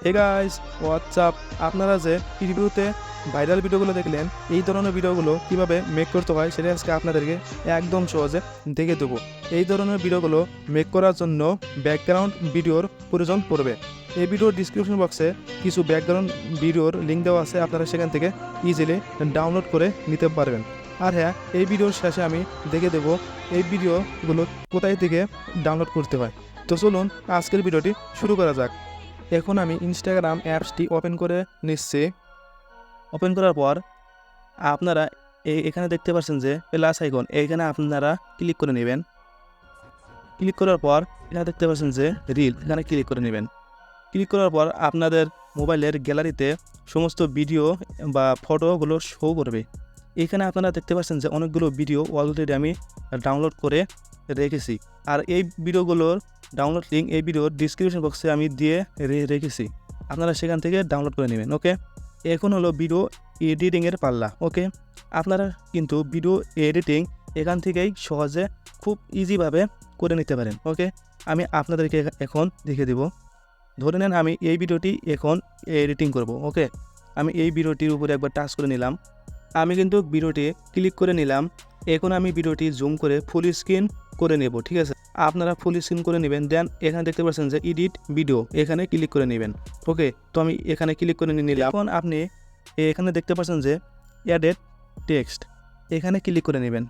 Hey guys, WhatsApp. আপনারা যে প্রিভিউতে viral ভিডিওগুলো দেখলেন, এই ধরনের ভিডিওগুলো কিভাবে মেক করতে হয় সেটা আজকে আপনাদেরকে একদম সহজে দেখে দেবো। এই ধরনের ভিডিওগুলো মেক করার জন্য ব্যাকগ্রাউন্ড ভিডিওর প্রয়োজন পড়বে। এই ভিডিওর ডিসক্রিপশন বক্সে কিছু ব্যাকগ্রাউন্ড ভিডিওর লিঙ্ক দেওয়া আছে, আপনারা সেখান থেকে ইজিলি ডাউনলোড করে নিতে পারবেন। আর হ্যাঁ, এই ভিডিওর শেষে আমি দেখে দেবো এই ভিডিওগুলো কোথায় থেকে ডাউনলোড করতে হয়। তো চলুন আজকের ভিডিওটি শুরু করা যাক। এখন আমি ইনস্টাগ্রাম অ্যাপসটি ওপেন করে নিচ্ছি। ওপেন করার পর আপনারা এখানে দেখতে পাচ্ছেন যে প্লাস আইকন, এইখানে আপনারা ক্লিক করে নেবেন। ক্লিক করার পর এখানে দেখতে পাচ্ছেন যে রিল, এখানে ক্লিক করে নেবেন। ক্লিক করার পর আপনাদের মোবাইলের গ্যালারিতে সমস্ত ভিডিও বা ফটোগুলো শো করবে। এখানে আপনারা দেখতে পাচ্ছেন যে অনেকগুলো ভিডিও অলরেডি আমি ডাউনলোড করে রেখেছি। আর এই ভিডিওগুলোর ডাউনলোড লিঙ্ক এই ভিডিওর ডিসক্রিপশন বক্সে আমি দিয়ে রেখেছি, আপনারা সেখান থেকে ডাউনলোড করে নেবেন। ওকে, এখন হলো ভিডিও এডিটিংয়ের পাল্লা। ওকে, আপনারা কিন্তু ভিডিও এডিটিং এখান থেকেই সহজে খুব ইজিভাবে করে নিতে পারেন। ওকে, আমি আপনাদেরকে এখন দেখে দেব। ধরে নেন আমি এই ভিডিওটি এখন এডিটিং করব। ওকে, আমি এই ভিডিওটির উপরে একবার টাচ করে নিলাম। আমি কিন্তু ভিডিওটি ক্লিক করে নিলাম। এখন আমি ভিডিওটি জুম করে ফুল স্ক্রিন করে নেব। ঠিক আছে, আপনারা ফুল স্ক্রিন করে নেবেন। দেন এখানে দেখতে পাচ্ছেন যে এডিট ভিডিও, এখানে ক্লিক করে নেবেন। ওকে, তো আমি এখানে ক্লিক করে নিলাম। এখন আপনি এখানে দেখতে পাচ্ছেন যে অ্যাডেড টেক্সট, এখানে ক্লিক করে নেবেন।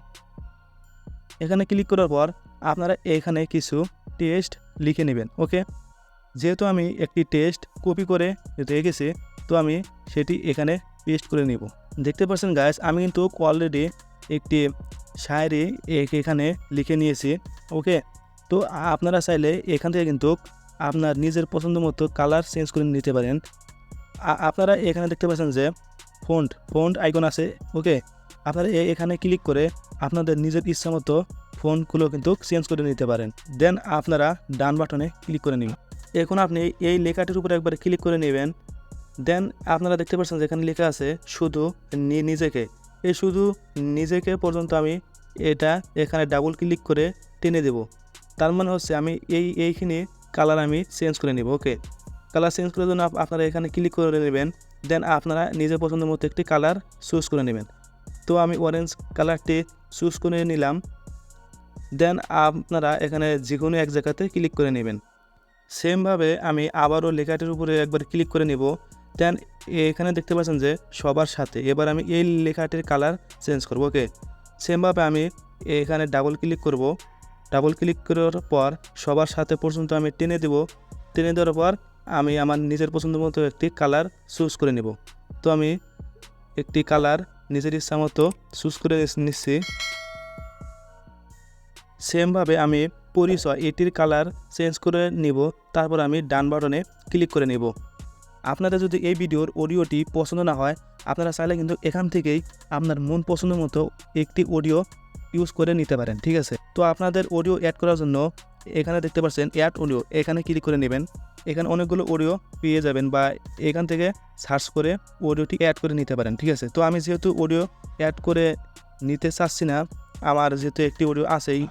এখানে ক্লিক করার পর আপনারা এখানে কিছু টেক্সট লিখে নেবেন। ওকে, যেহেতু আমি একটি টেক্সট কপি করে রেখেছি, তো আমি সেটি এখানে পেস্ট করে নেব। দেখতে পাচ্ছেন গাইস, আমি কিন্তু অলরেডি একটি শায়রি এখানে লিখে নিয়েছি। ওকে, তো আপনারা চাইলে এখান থেকে কিন্তু আপনার নিজের পছন্দ মতো কালার চেঞ্জ করে নিতে পারেন। আপনারা এখানে দেখতে পাচ্ছেন যে ফন্ট আইকন আছে। ওকে, আপনারা এখানে ক্লিক করে আপনাদের নিজের ইচ্ছা মতো ফন্টগুলো কিন্তু চেঞ্জ করে নিতে পারেন। দেন আপনারা ডান বাটনে ক্লিক করে নিন। এখন আপনি এই লেখাটির উপরে একবার ক্লিক করে নেবেন। দেন আপনারা দেখতে পাচ্ছেন যে এখানে লেখা আছে শুধু নিজেকে। এই শুধু নিজেকে পর্যন্ত আমি এটা এখানে ডাবল ক্লিক করে টেনে দেব। তার মানে হচ্ছে আমি এইখানে কালার আমি চেঞ্জ করে নেব। ওকে, কালার চেঞ্জ করার জন্য আপনারা এখানে ক্লিক করে নেবেন। দেন আপনারা নিজের পছন্দের মতো একটি কালার চুজ করে নেবেন। তো আমি অরেঞ্জ কালারটি চুজ করে নিলাম। দেন আপনারা এখানে যে কোনো এক জায়গাতে ক্লিক করে নেবেন। সেমভাবে আমি আবারও লেখাটির উপরে একবার ক্লিক করে নেব। দেন এখানে দেখতে পাচ্ছেন যে সবার সাথে, এবার আমি এই লেখাটির কালার চেঞ্জ করব। ওকে, সেমভাবে আমি এখানে ডাবল ক্লিক করব। ডাবল ক্লিক করার পর সবার সাথে পর্যন্ত আমি টেনে দেব। টেনে দেওয়ার পর আমি আমার নিজের পছন্দ মতো একটি কালার চুজ করে নেব। তো আমি একটি কালার নিজের ইচ্ছা মতো চুজ করে নিচ্ছি। সেমভাবে আমি পরিচয় এটির কালার চেঞ্জ করে নেব। তারপর আমি ডান বাটনে ক্লিক করে নেব। আপনাদের যদি এই ভিডিওর অডিওটি পছন্দ না হয়, আপনারা চাইলে কিন্তু এখান থেকেই আপনার মন পছন্দ মতো একটি অডিও ইউজ করে নিতে পারেন। ঠিক আছে, তো আপনাদের অডিও অ্যাড করার জন্য এখানে দেখতে পাচ্ছেন অ্যাড অডিও, এখানে ক্লিক করে নেবেন। এখানে অনেকগুলো অডিও পেয়ে যাবেন বা এখান থেকে সার্চ করে অডিওটি অ্যাড করে নিতে পারেন। ঠিক আছে, তো আমি যেহেতু অডিও অ্যাড করে নিতে চাচ্ছি না, আমার যেহেতু একটি অডিও আছেই,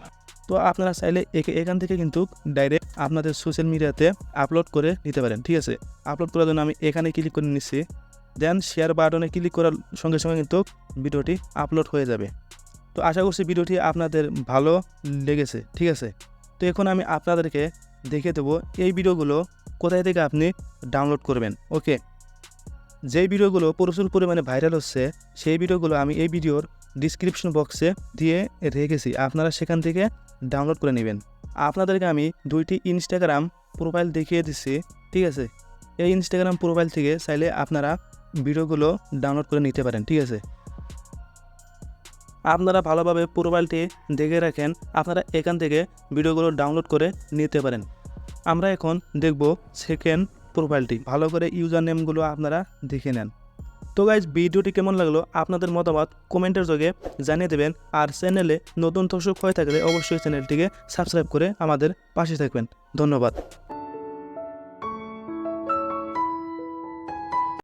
তো আপনারা চাইলে এখান থেকে কিন্তু ডাইরেক্ট আপনাদের সোশ্যাল মিডিয়াতে আপলোড করে নিতে পারেন। ঠিক আছে, আপলোড করার জন্য আমি এখানে ক্লিক করে নিচ্ছি। দেন শেয়ার বাটনে ক্লিক করার সঙ্গে সঙ্গে কিন্তু ভিডিওটি আপলোড হয়ে যাবে। তো আশা করছি ভিডিওটি আপনাদের ভালো লেগেছে। ঠিক আছে, তো এখন আমি আপনাদেরকে দেখে দেবো এই ভিডিওগুলো কোথায় থেকে আপনি ডাউনলোড করবেন। ওকে, যেই ভিডিওগুলো প্রচুর পরিমাণে ভাইরাল হচ্ছে, সেই ভিডিওগুলো আমি এই ভিডিওর ডিসক্রিপশন বক্সে দিয়ে রেখেছি, আপনারা সেখান থেকে ডাউনলোড করে নেবেন। আপনাদেরকে আমি দুইটি ইনস্টাগ্রাম প্রোফাইল দেখিয়ে দিচ্ছি। ঠিক আছে, এই ইনস্টাগ্রাম প্রোফাইল থেকে চাইলে আপনারা ভিডিওগুলো ডাউনলোড করে নিতে পারেন। ঠিক আছে, আপনারা ভালোভাবে প্রোফাইলটি দেখে রাখেন, আপনারা এখান থেকে ভিডিওগুলো ডাউনলোড করে নিতে পারেন। আমরা এখন দেখব সেকেন্ড প্রোফাইলটি। ভালো করে ইউজার নেমগুলো আপনারা দেখে নেন। তো গাইজ, ভিডিওটি কেমন লাগলো আপনাদের মতামত কমেন্টের যোগে জানিয়ে দেবেন। আর চ্যানেলে নতুন দর্শক হয়ে থাকলে অবশ্যই চ্যানেলটিকে সাবস্ক্রাইব করে আমাদের পাশে থাকবেন। ধন্যবাদ।